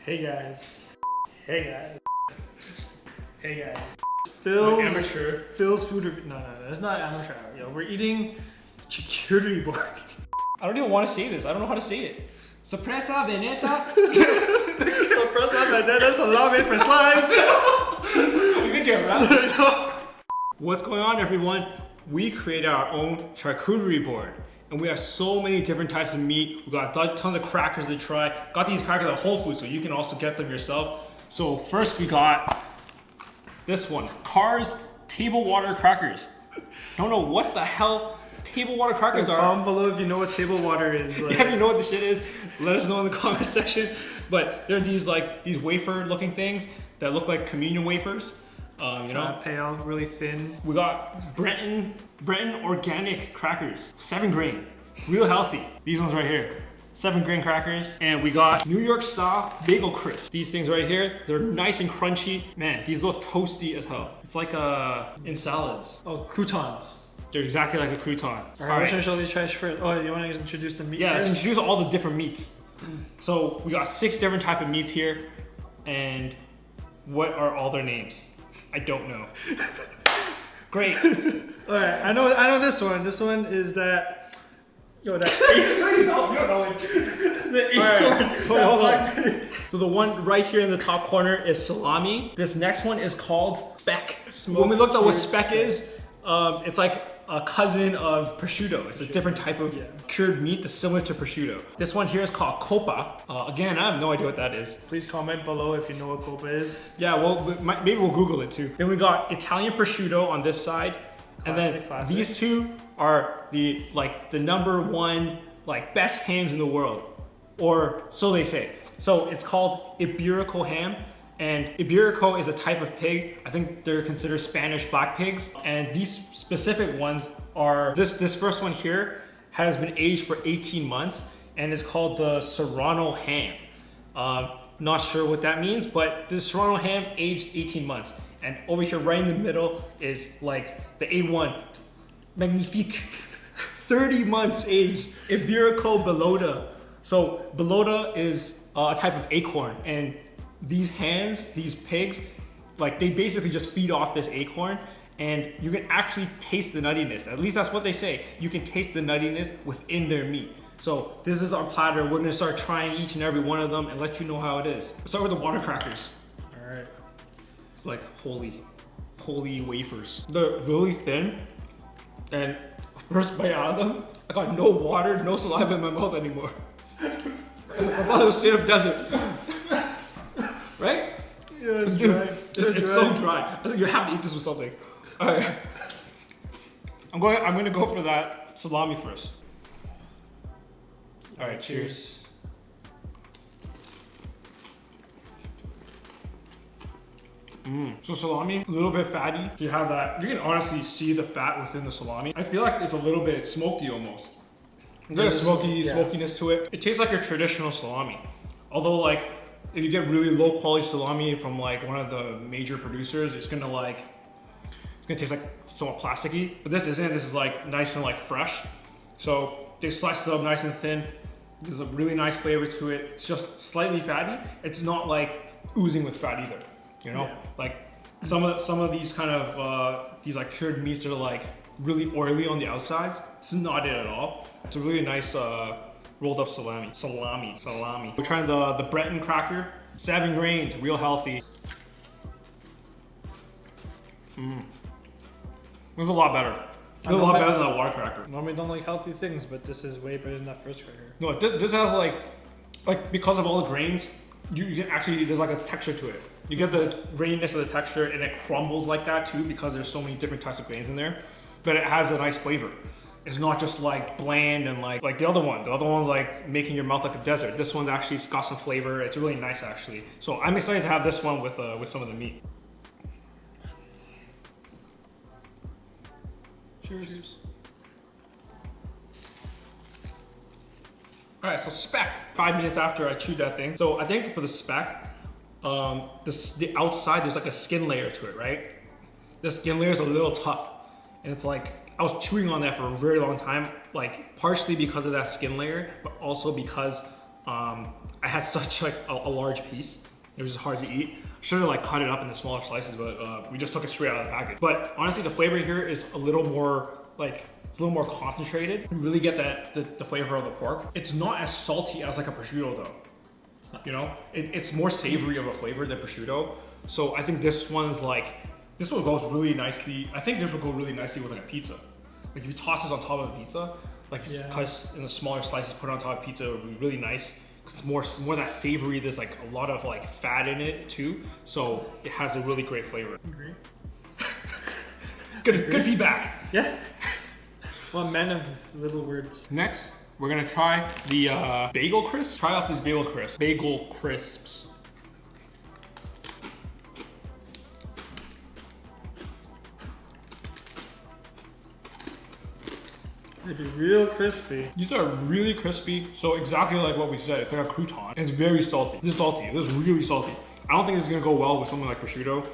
Hey guys. Hey guys. Hey guys. Amateur. Phil's food review. No, it's not amateur. Yo, we're eating charcuterie board. I don't even want to say this. I don't know how to say it. Sorpresa Veneta. Sorpresa Veneta salami for slimes. Good job, right? What's going on, everyone? We created our own charcuterie board. And we have so many different types of meat. We got tons of crackers to try. Got these crackers at Whole Foods, so you can also get them yourself. So first we got this one, Cars Table Water Crackers. Don't know what the hell table water crackers are. Comment below if you know what table water is. Yeah, if you know what the shit is, let us know in the comment section. But they're these wafer looking things that look like communion wafers. You know, pale, really thin. We got Breton organic crackers, 7 grain, real healthy. These ones right here, 7 grain crackers. And we got New York style bagel crisps. These things right here, they're nice and crunchy. Man, these look toasty as hell. It's like in salads. Oh, croutons. They're exactly like a crouton. All right, which shall we try first? Oh, you want to introduce the meat? Yeah, first? let's introduce all the different meats. So we got 6 different type of meats here, and what are all their names? I don't know. Great. All right, I know this one. This one is that. Yo, that. You don't know it. The acorn. Hold on. So the one right here in the top corner is salami. This next one is called speck. When we looked at what speck is, it's like a cousin of prosciutto. It's a different type of cured meat that's similar to prosciutto. This one here is called coppa. Again, I have no idea what that is. Please comment below if you know what coppa is. Yeah, well, maybe we'll Google it too. Then we got Italian prosciutto on this side. Classic. These two are the number one best hams in the world, or so they say. So it's called iberico ham. And iberico is a type of pig. I think they're considered Spanish black pigs. And these specific ones are, this first one here has been aged for 18 months and is called the Serrano ham. Not sure what that means, but this Serrano ham aged 18 months. And over here right in the middle is like the A1, magnifique, 30 months aged, iberico bellota. So bellota is a type of acorn, and these hams, these pigs, they basically just feed off this acorn, and you can actually taste the nuttiness. At least that's what they say. You can taste the nuttiness within their meat. So this is our platter. We're gonna start trying each and every one of them and let you know how it is. Let's start with the water crackers. All right. It's like holy wafers. They're really thin, and first bite out of them, I got no water, no saliva in my mouth anymore. My mouth is straight up desert. Right? Yeah, it's dry. It's so dry. I think you have to eat this with something. All right. I'm gonna go for that salami first. All right, cheers. So salami, a little bit fatty. You have that. You can honestly see the fat within the salami. I feel like it's a little bit smoky almost. There's a smokiness to it. It tastes like your traditional salami, although if you get really low quality salami from one of the major producers, it's gonna taste like somewhat plasticky. But this isn't. This is nice and fresh. So they slice it up nice and thin. There's a really nice flavor to it. It's just slightly fatty. It's not oozing with fat either. You know, some of these kind of these cured meats are really oily on the outsides. This is not it at all. It's a really nice rolled up salami. We're trying the Breton cracker, 7 grains, real healthy. It's a lot better. It's a lot better than that water cracker. Normally don't like healthy things, but this is way better than that first cracker. No, this has because of all the grains, you can actually, there's a texture to it. You get the graininess of the texture, and it crumbles like that too because there's so many different types of grains in there. But it has a nice flavor. It's not just bland and like the other one. The other one's making your mouth like a desert. This one's actually got some flavor. It's really nice actually. So I'm excited to have this one with some of the meat. Cheers. All right, so speck. 5 minutes after I chewed that thing. So I think for the speck, the outside there's a skin layer to it, right? The skin layer is a little tough, and it's I was chewing on that for a very long time, partially because of that skin layer, but also because I had such like a large piece. It was just hard to eat. Should have like cut it up into smaller slices, but we just took it straight out of the package. But honestly, the flavor here is a little more like, it's a little more concentrated. You really get the flavor of the pork. It's not as salty as like a prosciutto though. It's not, you know, it's more savory of a flavor than prosciutto. So I think this one's like, this one goes really nicely. I think this would go really nicely with like a pizza. Like if you toss this on top of a pizza, like cut in the smaller slices, put it on top of pizza, it would be really nice. Cause it's more that savory. There's like a lot of like fat in it too, so it has a really great flavor. Agree. Good feedback. Yeah. Well, man of little words. Next, we're gonna try the bagel crisps. Try out these bagel crisps. Bagel crisps. It'd be real crispy. These are really crispy, so exactly like what we said. It's like a crouton. And it's very salty. This is salty. This is really salty. I don't think this is gonna go well with something like prosciutto,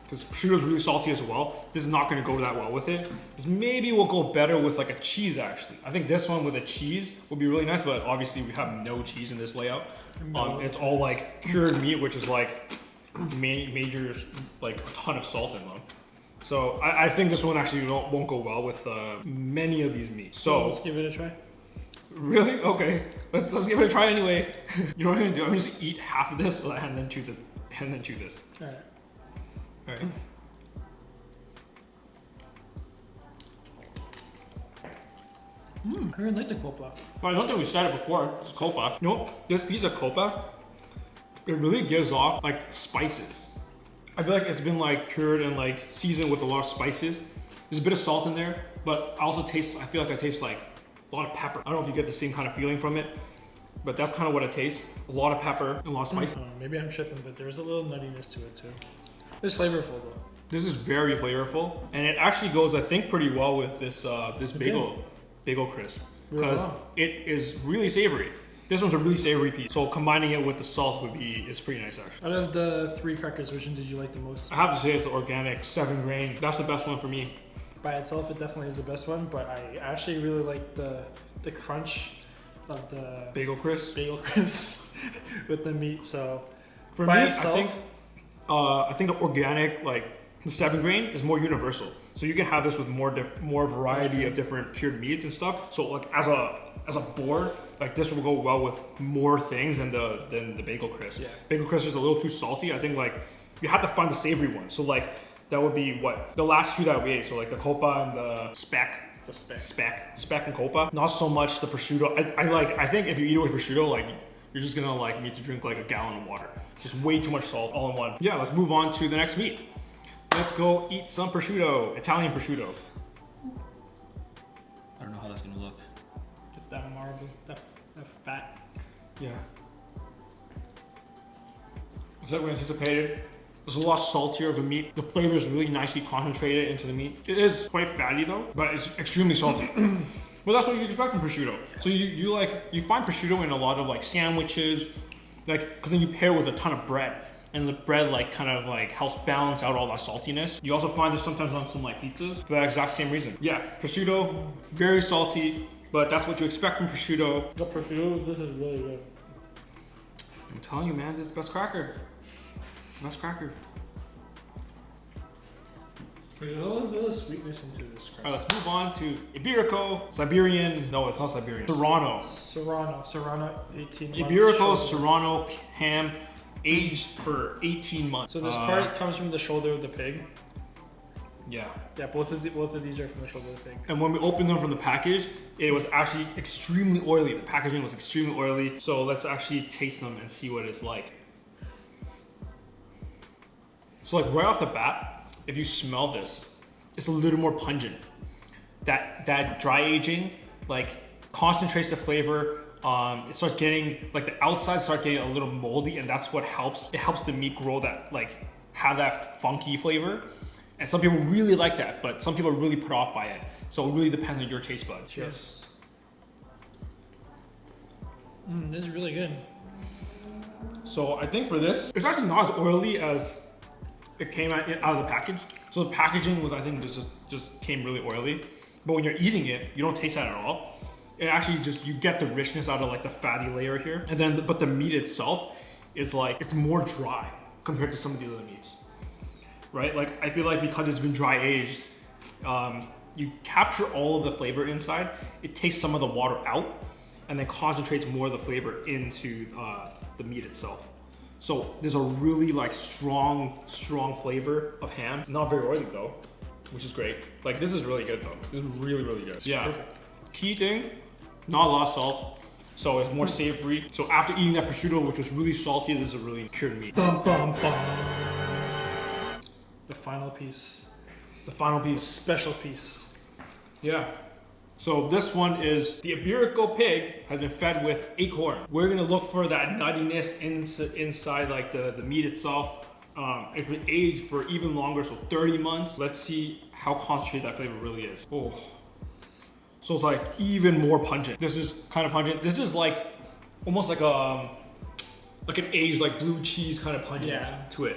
because prosciutto is really salty as well. This is not gonna go that well with it. This maybe will go better with like a cheese actually. I think this one with a cheese would be really nice, but obviously we have no cheese in this layout. It's all like cured meat, which is like major, like a ton of salt in them. So I think this one actually won't go well with many of these meats. So let's give it a try. Really? Okay. Let's give it a try anyway. You know what I'm gonna do? I'm gonna just eat half of this and then chew this. Alright. Alright. I really like the copa. Well, I don't think we said it before. It's copa. You know, this piece of copa, it really gives off like spices. I feel like it's been like cured and like seasoned with a lot of spices. There's a bit of salt in there, but I also taste, I feel like I taste like a lot of pepper. I don't know if you get the same kind of feeling from it, but that's kind of what it tastes. A lot of pepper and a lot of spice. Maybe I'm tripping, but there's a little nuttiness to it too. It's flavorful though. This is very flavorful, and it actually goes, I think, pretty well with this this bagel crisp, because it is really savory. This one's a really savory piece, so combining it with the salt is pretty nice actually. Out of the 3 crackers, which one did you like the most? I have to say it's the organic 7 grain. That's the best one for me. By itself, it definitely is the best one, but I actually really like the crunch of the bagel crisps with the meat. So for me, itself, I think the organic, like the 7 grain, is more universal. So you can have this with more variety of different cured meats and stuff. So like as a board, like this will go well with more things than the bagel crisp. Yeah. Bagel crisp is a little too salty. I think like you have to find the savory one. So like that would be what the last 2 that we ate. So like the copa and the speck. Speck and copa. Not so much the prosciutto. I think if you eat it with prosciutto, like you're just gonna like need to drink like a gallon of water. Just way too much salt all in one. Yeah, let's move on to the next meat. Let's go eat some prosciutto, Italian prosciutto. I don't know how that's gonna look. Get that marble, that fat. Yeah. Is that what we anticipated? It's a lot saltier of a meat. The flavor is really nicely concentrated into the meat. It is quite fatty though, but it's extremely salty. Well, that's what you expect from prosciutto. So you find prosciutto in a lot of like sandwiches, like, because then you pair with a ton of bread. And the bread like kind of like helps balance out all that saltiness. You also find this sometimes on some like pizzas for that exact same reason. Yeah, prosciutto, very salty, but that's what you expect from prosciutto. The prosciutto, this is really good. I'm telling you, man, this is the best cracker. It's the best cracker. There's a little bit of sweetness into this cracker. All right, let's move on to iberico, Siberian. No, it's not Siberian. Serrano, 18 months. Iberico Serrano ham, aged for 18 months. So this part comes from the shoulder of the pig. Yeah. Yeah, both of these are from the shoulder of the pig. And when we opened them from the package, it was actually extremely oily. The packaging was extremely oily. So let's actually taste them and see what it's like. So like right off the bat, if you smell this, it's a little more pungent. That dry aging like concentrates the flavor. It starts getting, like the outside starts getting a little moldy, and that's what helps. It helps the meat grow that, like, have that funky flavor. And some people really like that, but some people are really put off by it. So it really depends on your taste buds. Cheers. This is really good. So I think for this, it's actually not as oily as it came out of the package. So the packaging was, I think, just came really oily. But when you're eating it, you don't taste that at all. it actually just, you get the richness out of like the fatty layer here. And then, but the meat itself is like, it's more dry compared to some of the other meats, right? Like I feel like because it's been dry aged, you capture all of the flavor inside, it takes some of the water out and then concentrates more of the flavor into the meat itself. So there's a really like strong flavor of ham. Not very oily though, which is great. Like this is really good though. This is really, really good. Yeah. Perfect. Key thing, not a lot of salt. So it's more savory. So after eating that prosciutto, which was really salty, this is a really cured meat. Bum, bum, bum. The final piece. The final piece. Special piece. Yeah. So this one is the iberico pig has been fed with acorn. We're gonna look for that nuttiness inside like the meat itself. It's been aged for even longer, so 30 months. Let's see how concentrated that flavor really is. Oh. So it's like even more pungent. This is kind of pungent. This is like almost like an aged like blue cheese kind of pungent to it.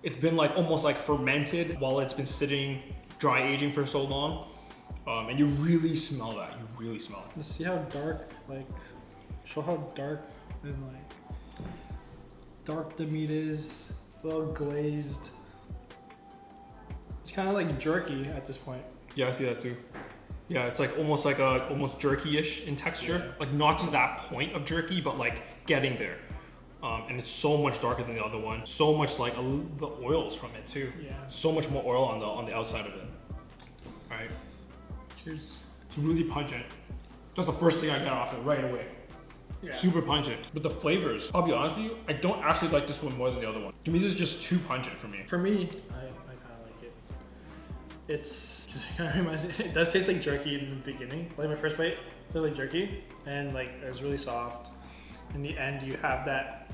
It's been like almost like fermented while it's been sitting dry aging for so long. And you really smell that. You really smell it. You see how dark, like, show how dark and like dark the meat is. It's a little glazed. It's kind of like jerky at this point. Yeah, I see that too. Yeah, it's like almost jerky-ish in texture. Yeah. Like not to that point of jerky, but like getting there. And it's so much darker than the other one. So much like the oils from it too. Yeah. So much more oil on the outside of it. All right. Cheers. It's really pungent. That's the first thing I got off it right away. Yeah. Super pungent. But the flavors, I'll be honest with you, I don't actually like this one more than the other one. To me, this is just too pungent for me. For me, I kind of like it. It kind of reminds me, it does taste like jerky in the beginning. Like my first bite, it was like jerky, and like it was really soft. In the end, you have that,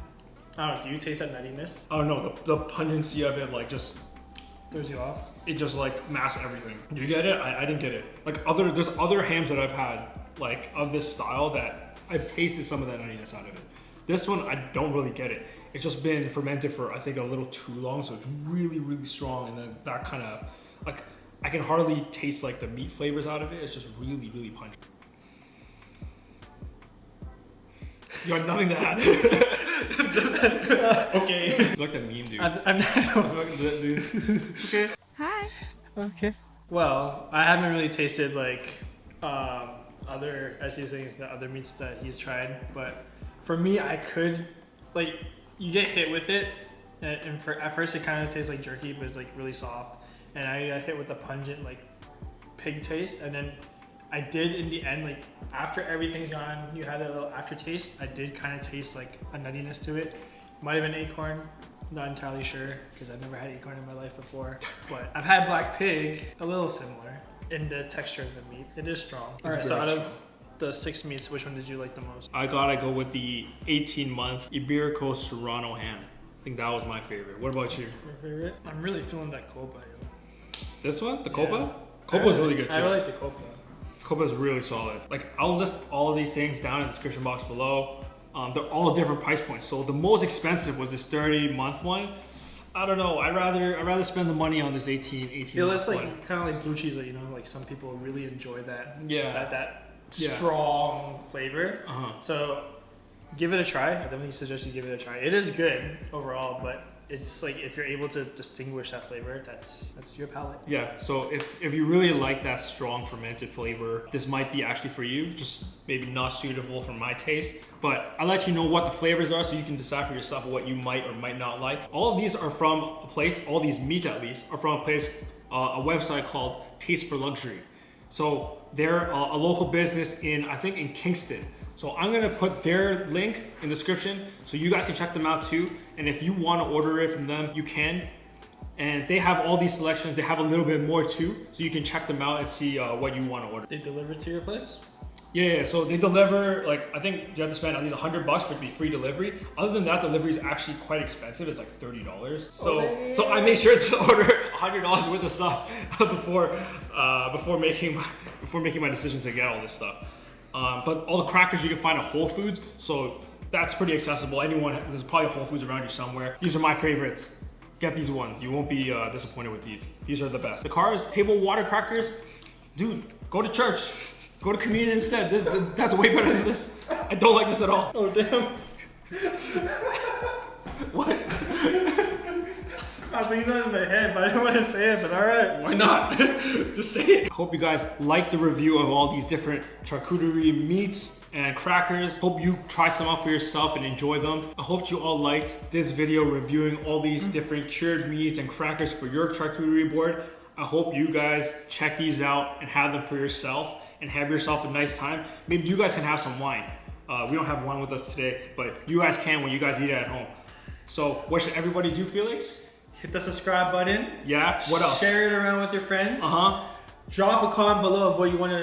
I don't know, do you taste that nuttiness? Oh no, the pungency of it like just throws you off. It just like masks everything. You get it? I didn't get it. Like there's other hams that I've had like of this style that I've tasted some of that nuttiness out of it. This one, I don't really get it. It's just been fermented for I think a little too long, so it's really, really strong, and then that kind of like I can hardly taste like the meat flavors out of it. It's just really, really pungent. You got nothing to add. Okay. You like that meme, dude. I'm not. Okay. Hi. Okay. Well, I haven't really tasted like other, as he's saying, the other meats that he's tried, but for me, I could like you get hit with it, and at first it kind of tastes like jerky, but it's like really soft, and I got hit with the pungent like pig taste, and then I did in the end, like after everything's gone, you had a little aftertaste. I did kind of taste like a nuttiness to it. Might have been acorn, not entirely sure because I've never had acorn in my life before. But I've had black pig, a little similar in the texture of the meat. It is strong. All right, so out of the 6 meats, which one did you like the most? I gotta go with the 18-month Iberico Serrano ham. I think that was my favorite. What about you? Your favorite? I'm really feeling that copa. This one, the copa? Copa is really good too. I really like the copa. Copa is really solid. Like I'll list all of these things down in the description box below. They're all different price points. So the most expensive was this 30-month one. I don't know. I'd rather spend the money on this 18 feel month it's like one. kind of like blue cheese. Like, you know, like some people really enjoy that. Yeah. That strong flavor. So give it a try. I definitely suggest you give it a try. It is good overall, but it's like if you're able to distinguish that flavor, that's your palate. Yeah, so if you really like that strong fermented flavor, this might be actually for you, just maybe not suitable for my taste. But I'll let you know what the flavors are so you can decide for yourself what you might or might not like. All of these are from a place, all these meats at least, are from a place, a website called Taste for Luxury. So they're a local business I think in Kingston. So I'm gonna put their link in the description so you guys can check them out too. And if you wanna order it from them, you can. And they have all these selections. They have a little bit more too. So you can check them out and see what you wanna order. They deliver to your place? Yeah, so they deliver, like, I think you have to spend at least $100 for it to be free delivery. Other than that, delivery is actually quite expensive. It's like $30. So I made sure to order $100 worth of stuff before making my decision to get all this stuff. But all the crackers you can find at Whole Foods, so that's pretty accessible. There's probably Whole Foods around you somewhere. These are my favorites. Get these ones. You won't be disappointed with these. These are the best. The cars, table water crackers, dude, go to church. Go to communion instead. That's way better than this. I don't like this at all. Oh damn. What? I think that in my head, but I didn't want to say it, but alright. Why not? Just say it. I hope you guys liked the review of all these different charcuterie meats and crackers. Hope you try some out for yourself and enjoy them. I hope you all liked this video reviewing all these different cured meats and crackers for your charcuterie board. I hope you guys check these out and have them for yourself and have yourself a nice time. Maybe you guys can have some wine. We don't have wine with us today, but you guys can when you guys eat it at home. So what should everybody do, Felix? Hit the subscribe button. Yeah, what else? Share it around with your friends. Uh-huh. Drop a comment below of what you want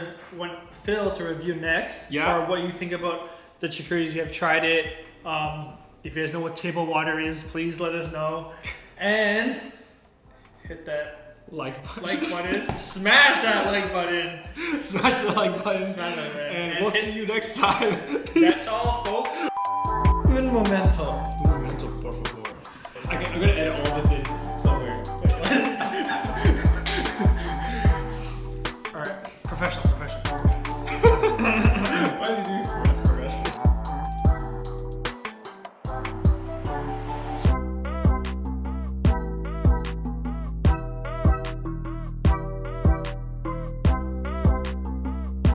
Phil to review next. Yeah. Or what you think about the charcuteries. You have tried it. If you guys know what table water is, please let us know. And hit that like button. Smash that like button. Smash the like button. Smash that button. And we'll see you next time. That's all, folks. Un momento. Un momento, por favor. I'm gonna edit all